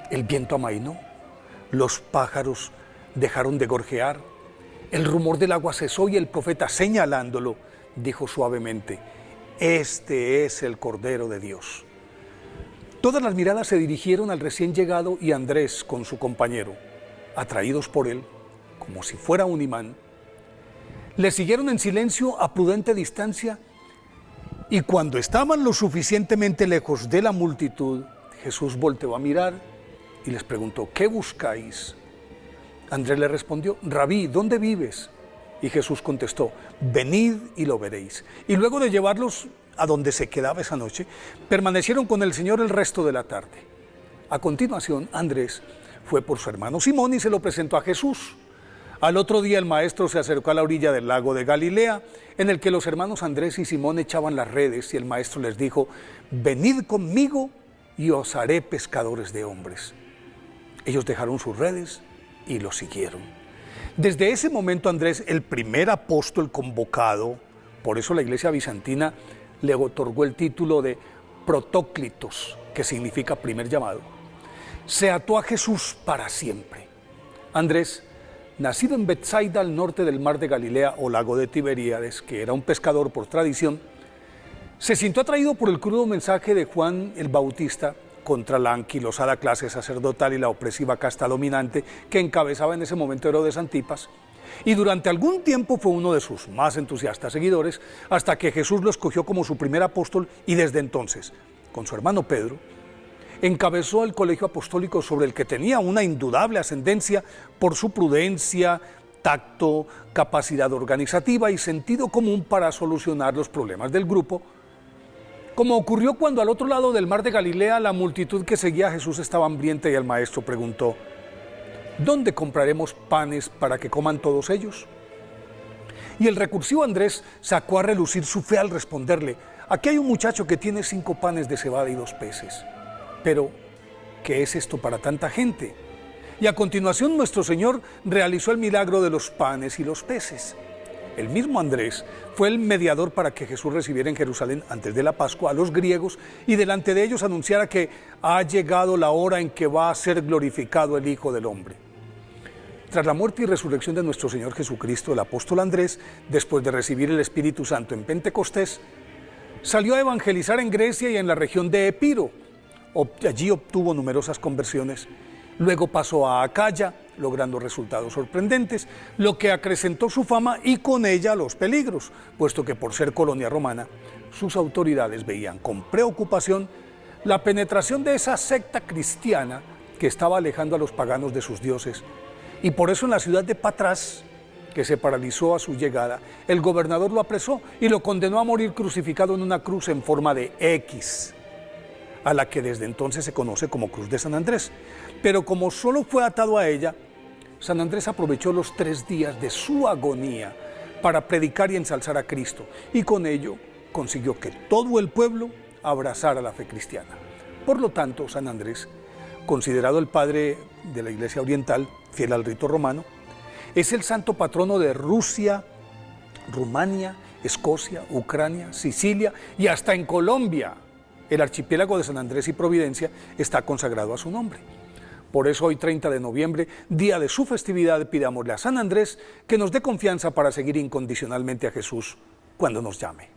el viento amainó, los pájaros dejaron de gorjear, el rumor del agua cesó y el profeta, señalándolo, dijo suavemente: este es el Cordero de Dios. Todas las miradas se dirigieron al recién llegado y Andrés con su compañero, atraídos por él, como si fuera un imán, le siguieron en silencio a prudente distancia y cuando estaban lo suficientemente lejos de la multitud, Jesús volteó a mirar y les preguntó: ¿qué buscáis? Andrés le respondió: Rabí, ¿dónde vives? Y Jesús contestó: venid y lo veréis. Y luego de llevarlos a donde se quedaba esa noche, permanecieron con el Señor el resto de la tarde. A continuación, Andrés fue por su hermano Simón y se lo presentó a Jesús. Al otro día el maestro se acercó a la orilla del lago de Galilea, en el que los hermanos Andrés y Simón echaban las redes, y el maestro les dijo: venid conmigo y os haré pescadores de hombres. Ellos dejaron sus redes y lo siguieron. Desde ese momento Andrés, el primer apóstol convocado, por eso la iglesia bizantina le otorgó el título de protóclitos, que significa primer llamado, se ató a Jesús para siempre. Andrés, nacido en Betsaida, al norte del mar de Galilea o lago de Tiberíades, que era un pescador por tradición, se sintió atraído por el crudo mensaje de Juan el Bautista contra la anquilosada clase sacerdotal y la opresiva casta dominante que encabezaba en ese momento Herodes Antipas, y durante algún tiempo fue uno de sus más entusiastas seguidores, hasta que Jesús lo escogió como su primer apóstol y desde entonces, con su hermano Pedro, encabezó el colegio apostólico, sobre el que tenía una indudable ascendencia por su prudencia, tacto, capacidad organizativa y sentido común para solucionar los problemas del grupo, como ocurrió cuando al otro lado del mar de Galilea la multitud que seguía a Jesús estaba hambrienta y el maestro preguntó: ¿dónde compraremos panes para que coman todos ellos? Y el recursivo Andrés sacó a relucir su fe al responderle: aquí hay un muchacho que tiene 5 panes de cebada y 2 peces. Pero, ¿qué es esto para tanta gente? Y a continuación nuestro Señor realizó el milagro de los panes y los peces. El mismo Andrés fue el mediador para que Jesús recibiera en Jerusalén, antes de la Pascua, a los griegos y delante de ellos anunciara que ha llegado la hora en que va a ser glorificado el Hijo del Hombre. Tras la muerte y resurrección de nuestro Señor Jesucristo, el apóstol Andrés, después de recibir el Espíritu Santo en Pentecostés, salió a evangelizar en Grecia y en la región de Epiro. Allí obtuvo numerosas conversiones. Luego pasó a Acaya, logrando resultados sorprendentes, lo que acrecentó su fama y con ella los peligros, puesto que por ser colonia romana, sus autoridades veían con preocupación la penetración de esa secta cristiana que estaba alejando a los paganos de sus dioses. Y por eso en la ciudad de Patras, que se paralizó a su llegada, el gobernador lo apresó y lo condenó a morir crucificado en una cruz en forma de X, a la que desde entonces se conoce como Cruz de San Andrés. Pero como solo fue atado a ella, San Andrés aprovechó los 3 días de su agonía para predicar y ensalzar a Cristo, y con ello consiguió que todo el pueblo abrazara la fe cristiana. Por lo tanto, San Andrés, considerado el padre de la Iglesia Oriental, fiel al rito romano, Es el santo patrono de Rusia, Rumania, Escocia, Ucrania, Sicilia y hasta en Colombia. El archipiélago de San Andrés y Providencia está consagrado a su nombre. Por eso hoy 30 de noviembre, día de su festividad, pidámosle a San Andrés que nos dé confianza para seguir incondicionalmente a Jesús cuando nos llame.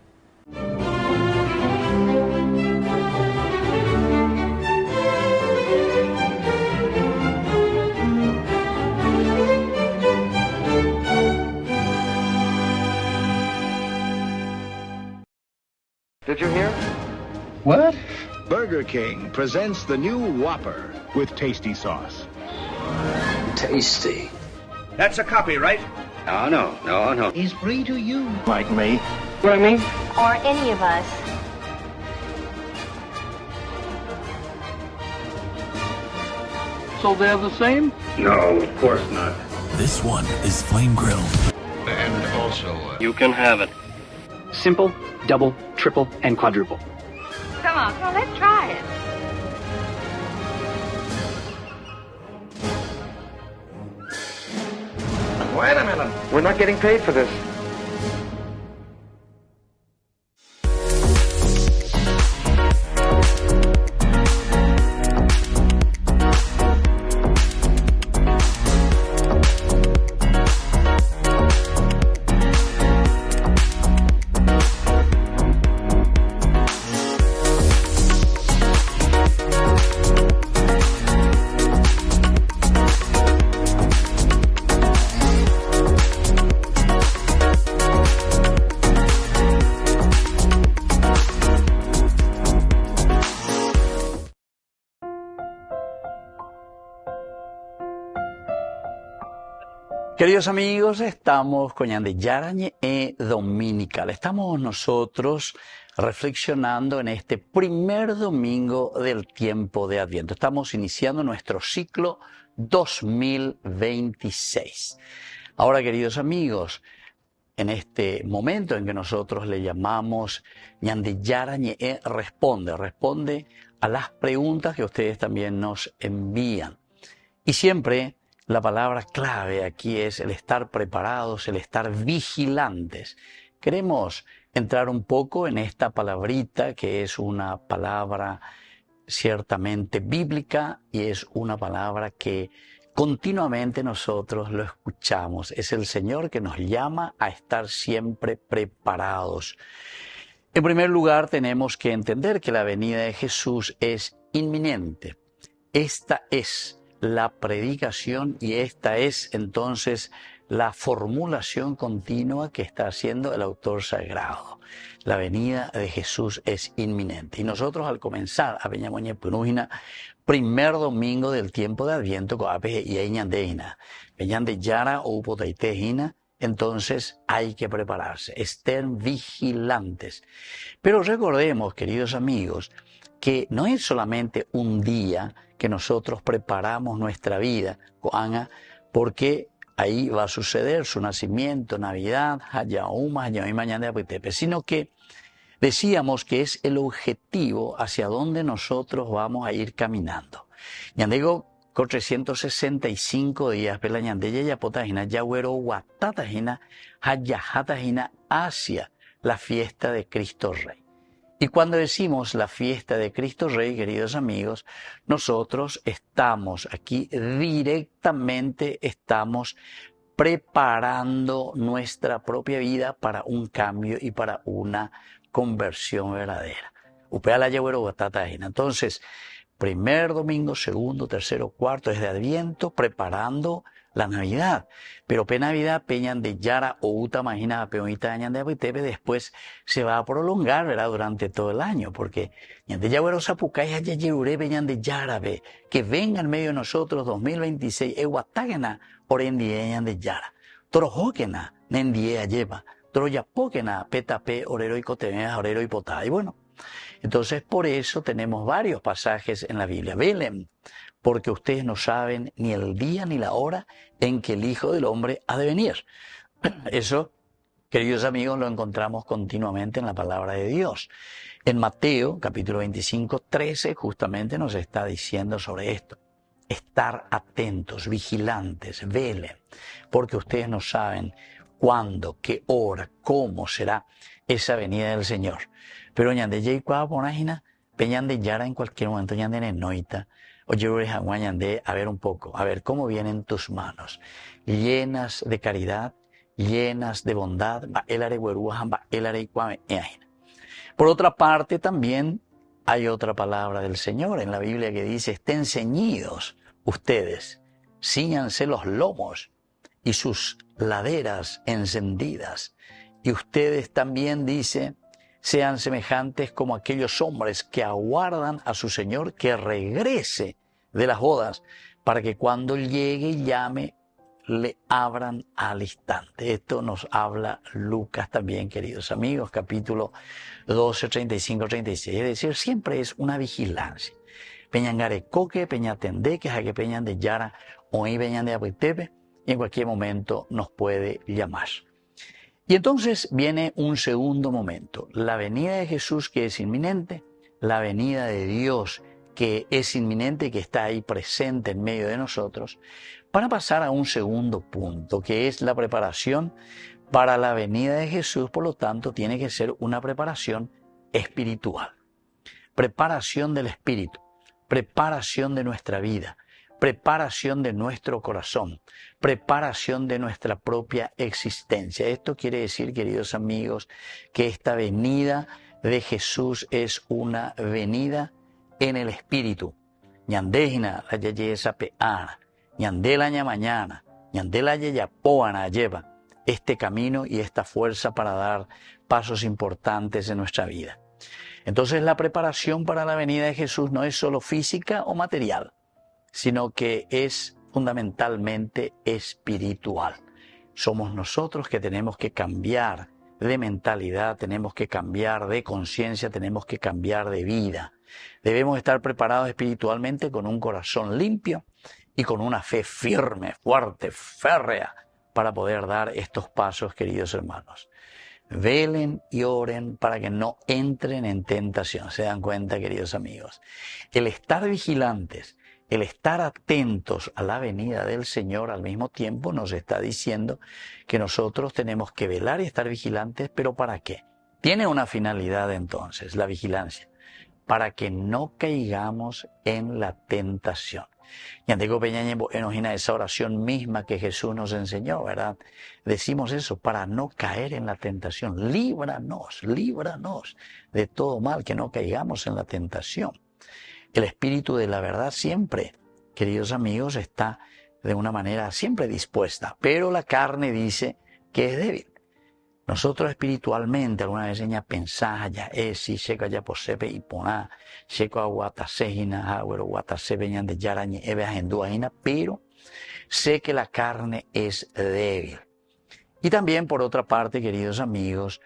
Did you hear? What? Burger King presents the new Whopper with tasty sauce. Tasty. That's a copy, right? No. He's free to use. Like me. What I mean? Or any of us. So they're the same? No, of course not. This one is flame grilled. And also, You can have it. Simple, double, triple, and quadruple. Come on, let's try it. Wait a minute. We're not getting paid for this. Queridos amigos, estamos con Ñande Yarañe e Dominical. Estamos nosotros reflexionando en este primer domingo del tiempo de Adviento. Estamos iniciando nuestro ciclo 2026. Ahora, queridos amigos, en este momento en que nosotros le llamamos Ñande Yarañe responde a las preguntas que ustedes también nos envían. Y siempre la palabra clave aquí es el estar preparados, el estar vigilantes. Queremos entrar un poco en esta palabrita que es una palabra ciertamente bíblica y es una palabra que continuamente nosotros lo escuchamos. Es el Señor que nos llama a estar siempre preparados. En primer lugar, tenemos que entender que la venida de Jesús es inminente. Esta es la predicación y esta es entonces la formulación continua que está haciendo el autor sagrado. La venida de Jesús es inminente. Y nosotros al comenzar a Peñamoñe Punujina, primer domingo del tiempo de Adviento, Peñande Yara o Upotaitejina, entonces hay que prepararse, estén vigilantes. Pero recordemos, queridos amigos, que no es solamente un día que nosotros preparamos nuestra vida, porque ahí va a suceder su nacimiento, Navidad, sino que decíamos que es el objetivo hacia donde nosotros vamos a ir caminando. Ñandego con 365 días, pela ñandeya yapotajina, yagüero guatatajina, hayajatajina, hacia la fiesta de Cristo Rey. Y cuando decimos la fiesta de Cristo Rey, queridos amigos, nosotros estamos aquí directamente, estamos preparando nuestra propia vida para un cambio y para una conversión verdadera. Entonces, primer domingo, segundo, tercero, cuarto, desde Adviento, preparando la Navidad. Pero Navidad, Peñan de Yara o Uta, imagina, Peonita Ñan de Apitepe, después se va a prolongar, ¿verdad?, durante todo el año, porque Ñan de Yagüero Zapucay, Hayayuré, Peñan de Yara, que venga en medio de nosotros 2026, Eguatágena, Orendie Ñan de Yara, Torojóquena, Nendie Ayeva, Toroyapóquena, Petape, Orero y Cotemea, Orero y Potá. Y bueno, entonces por eso tenemos varios pasajes en la Biblia. Belén, porque ustedes no saben ni el día ni la hora en que el Hijo del Hombre ha de venir. Eso, queridos amigos, lo encontramos continuamente en la palabra de Dios. En Mateo, capítulo 25, 13, justamente nos está diciendo sobre esto. estar atentos, vigilantes, velen, porque ustedes no saben cuándo, qué hora, cómo será esa venida del Señor. Pero ñande ya ikuá ponajina, peñande yara en cualquier momento, ñande nenoita, o ñande a ver un poco, a ver cómo vienen tus manos, llenas de caridad, llenas de bondad. Por otra parte, también hay otra palabra del Señor en la Biblia que dice: estén ceñidos ustedes, cíñanse los lomos y sus laderas encendidas. Y ustedes también, dice, sean semejantes como aquellos hombres que aguardan a su Señor que regrese de las bodas, para que cuando llegue y llame, le abran al instante. Esto nos habla Lucas también, queridos amigos, capítulo 12, 35, 36. Es decir, siempre es una vigilancia. Peñangare coque, peñatende, que jaque peñan de yara, oí peñan de apuitepe, y en cualquier momento nos puede llamar. Y entonces viene un segundo momento, la venida de Jesús, que es inminente, la venida de Dios, que es inminente y que está ahí presente en medio de nosotros, para pasar a un segundo punto, que es la preparación para la venida de Jesús. Por lo tanto, tiene que ser una preparación espiritual, preparación del espíritu, preparación de nuestra vida, preparación de nuestro corazón, preparación de nuestra propia existencia. Esto quiere decir, queridos amigos, que esta venida de Jesús es una venida en el espíritu. Ñandejina la yeyesa peana, ñandela ña mañana, ñandela yeyapoana lleva este camino y esta fuerza para dar pasos importantes en nuestra vida. Entonces, la preparación para la venida de Jesús no es solo física o material, sino que es fundamentalmente espiritual. Somos nosotros que tenemos que cambiar de mentalidad, tenemos que cambiar de conciencia, tenemos que cambiar de vida. Debemos estar preparados espiritualmente con un corazón limpio y con una fe firme, fuerte, férrea, para poder dar estos pasos, queridos hermanos. Velen y oren para que no entren en tentación. ¿Se dan cuenta, queridos amigos? El estar vigilantes, el estar atentos a la venida del Señor al mismo tiempo nos está diciendo que nosotros tenemos que velar y estar vigilantes, ¿pero para qué? Tiene una finalidad entonces, la vigilancia, para que no caigamos en la tentación. Y antiguo Peñaña enojina esa oración misma que Jesús nos enseñó, ¿verdad? Decimos eso, para no caer en la tentación. Líbranos, líbranos de todo mal, que no caigamos en la tentación. El espíritu de la verdad siempre, queridos amigos, está de una manera siempre dispuesta, pero la carne dice que es débil. Nosotros espiritualmente alguna vez ella pensaba ya si checa ya posepe y poná, checo aguatasejina, agüero guatasepe ñan de yarañe eve ajenduajina, pero sé que la carne es débil. Y también por otra parte, queridos amigos,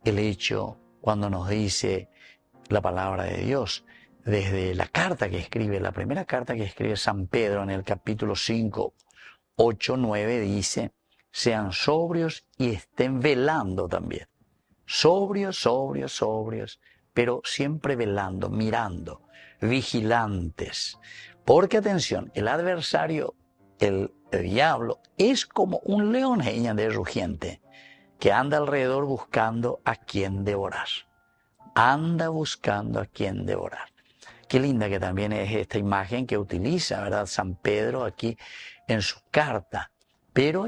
el hecho cuando nos dice la palabra de Dios, desde la carta que escribe, la primera carta que escribe San Pedro en el capítulo 5, 8, 9, dice: sean sobrios y estén velando también. Sobrios, sobrios, sobrios, pero siempre velando, mirando, vigilantes. Porque atención, el adversario, el diablo, es como un león de rugiente que anda alrededor buscando a quien devorar. Anda buscando a quien devorar. Qué linda que también es esta imagen que utiliza, ¿verdad?, San Pedro aquí en su carta. Pero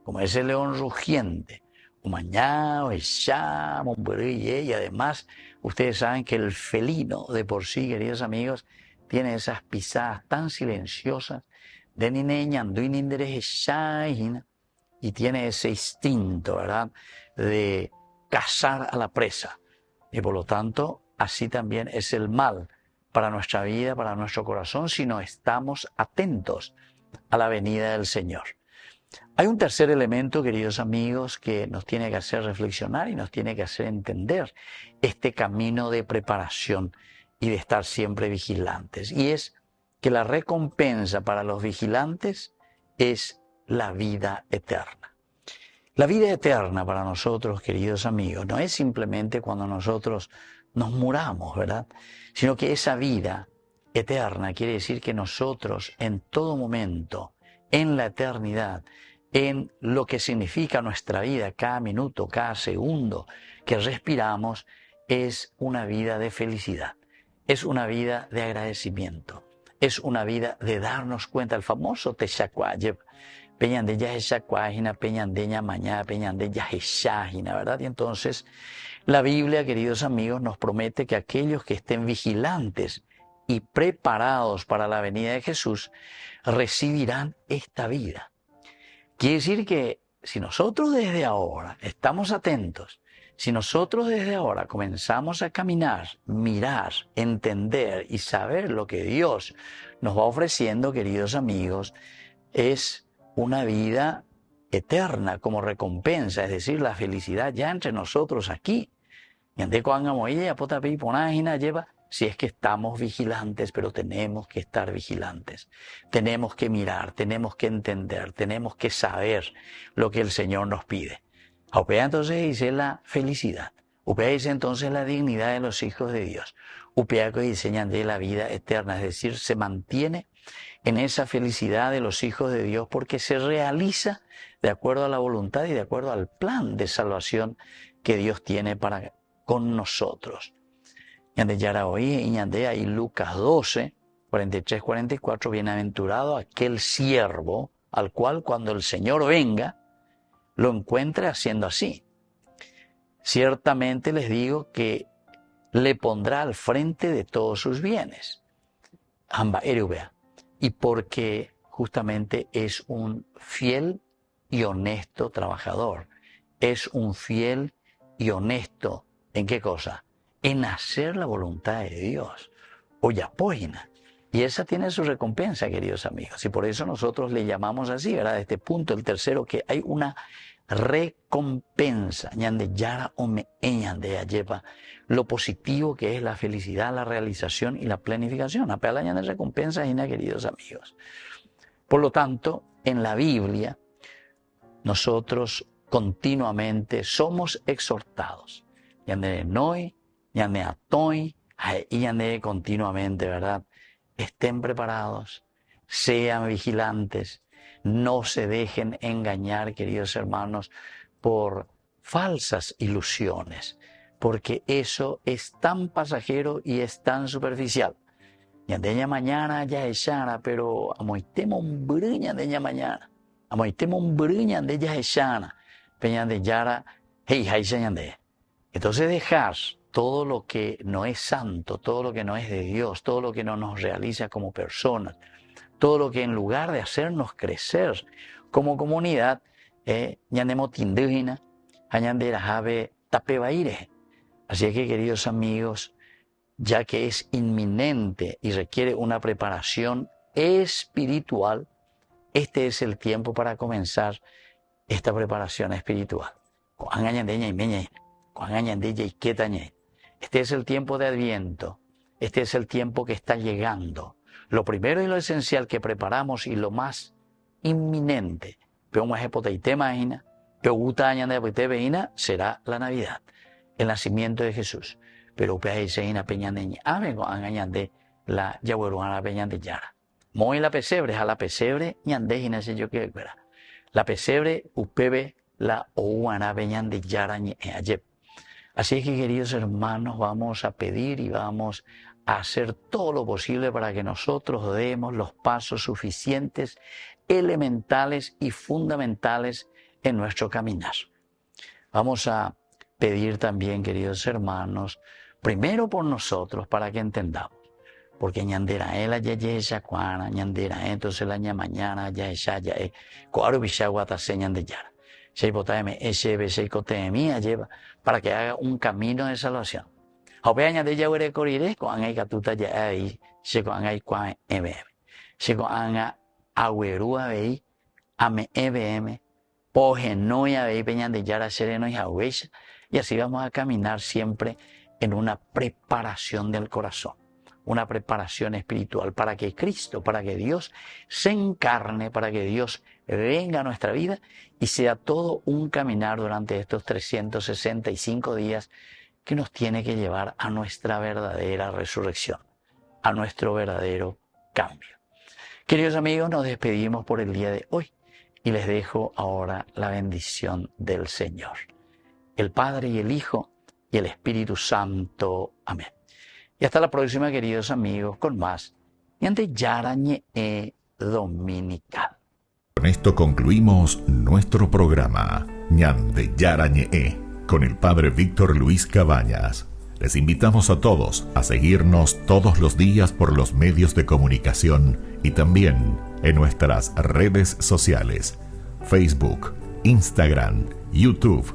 como ese león rugiente, y además ustedes saben que el felino de por sí, queridos amigos, tiene esas pisadas tan silenciosas y tiene ese instinto, ¿verdad?, de cazar a la presa. Y por lo tanto, así también es el mal para nuestra vida, para nuestro corazón, si no estamos atentos a la venida del Señor. Hay un tercer elemento, queridos amigos, que nos tiene que hacer reflexionar y nos tiene que hacer entender este camino de preparación y de estar siempre vigilantes. Y es que la recompensa para los vigilantes es la vida eterna. La vida eterna para nosotros, queridos amigos, no es simplemente cuando nosotros nos muramos, ¿verdad?, sino que esa vida eterna quiere decir que nosotros en todo momento, en la eternidad, en lo que significa nuestra vida, cada minuto, cada segundo que respiramos, es una vida de felicidad, es una vida de agradecimiento, es una vida de darnos cuenta, el famoso Texacuaye, Peñandeya Texacuágina, Peñandeña Mañana, Peñandeya Texágina, ¿verdad? Y entonces la Biblia, queridos amigos, nos promete que aquellos que estén vigilantes y preparados para la venida de Jesús recibirán esta vida. Quiere decir que si nosotros desde ahora estamos atentos, si nosotros desde ahora comenzamos a caminar, mirar, entender y saber lo que Dios nos va ofreciendo, queridos amigos, es una vida eterna como recompensa, es decir, la felicidad ya entre nosotros aquí. Si es que estamos vigilantes, pero tenemos que estar vigilantes. Tenemos que mirar, tenemos que entender, tenemos que saber lo que el Señor nos pide. Upea entonces dice la felicidad. Upea dice entonces la dignidad de los hijos de Dios. Upea que diseñan de la vida eterna, es decir, se mantiene en esa felicidad de los hijos de Dios porque se realiza de acuerdo a la voluntad y de acuerdo al plan de salvación que Dios tiene para con nosotros. Ñande Yara hoy y Ñande ahí Lucas 12, 43-44, bienaventurado aquel siervo al cual cuando el Señor venga lo encuentre haciendo así. Ciertamente les digo que le pondrá al frente de todos sus bienes. Amba erubea. Y porque justamente es un fiel y honesto trabajador. Es un fiel y honesto, ¿en qué cosa? En hacer la voluntad de Dios. Oyapógina. Y esa tiene su recompensa, queridos amigos. Y por eso nosotros le llamamos así, ¿verdad? Este punto, el tercero, que hay una recompensa. Ñande yara ome ñande lleva lo positivo que es la felicidad, la realización y la planificación. Apela ñande recompensa, queridos amigos. Por lo tanto, en la Biblia, nosotros continuamente somos exhortados. Ñande noi, ñande atoy, y ñande continuamente, ¿verdad? Estén preparados, sean vigilantes, no se dejen engañar, queridos hermanos, por falsas ilusiones, porque eso es tan pasajero y es tan superficial. Ñandeña mañana ya echara, pero amoitemo un briña de mañana, amoitemo un briña de ya echara, peñan de yara, hey, ñande. Entonces dejar todo lo que no es santo, todo lo que no es de Dios, todo lo que no nos realiza como personas, todo lo que en lugar de hacernos crecer como comunidad, ñandemos indígena, añandera jave tapebaire. Así es que, queridos amigos, ya que es inminente y requiere una preparación espiritual, este es el tiempo para comenzar esta preparación espiritual. Este es el tiempo de Adviento, este es el tiempo que está llegando. Lo primero y lo esencial que preparamos y lo más inminente, será la Navidad, el nacimiento de Jesús. Pero la yagueruana peñan de yara. Muy la pesebre, a la pesebre, ñandejina se yo que verá. La pesebre, upebe, la ouana peñan de yara ayep. Así es que, queridos hermanos, vamos a pedir y vamos a hacer todo lo posible para que nosotros demos los pasos suficientes, elementales y fundamentales en nuestro caminar. Vamos a pedir también, queridos hermanos, primero por nosotros para que entendamos. Porque ñandera la ya ya cuana, ñandera entonces la ña mañana ya ya coaro bichagua señan de yara. Lleva para que haga un camino de salvación. Hopeaña de yaguere corire con hay catuta ya ahí, se con hay cuan se con anga agüerúa vei, ame poje noia vei peñan de yara sereno y ahuecha, y así vamos a caminar siempre en una preparación del corazón, una preparación espiritual para que Cristo, para que Dios se encarne, para que Dios venga a nuestra vida y sea todo un caminar durante estos 365 días que nos tiene que llevar a nuestra verdadera resurrección. a nuestro verdadero cambio. Queridos amigos, nos despedimos por el día de hoy y les dejo ahora la bendición del Señor, el Padre y el Hijo y el Espíritu Santo. Amén. Y hasta la próxima, queridos amigos, con más Ñande Yarañe Dominical. Con esto concluimos nuestro programa Ñande Yarañe con el Padre Víctor Luis Cabañas. Les invitamos a todos a seguirnos todos los días por los medios de comunicación y también en nuestras redes sociales, Facebook, Instagram, YouTube.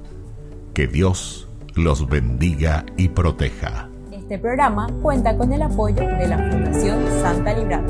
Que Dios los bendiga y proteja. Este programa cuenta con el apoyo de la Fundación Santa Librada.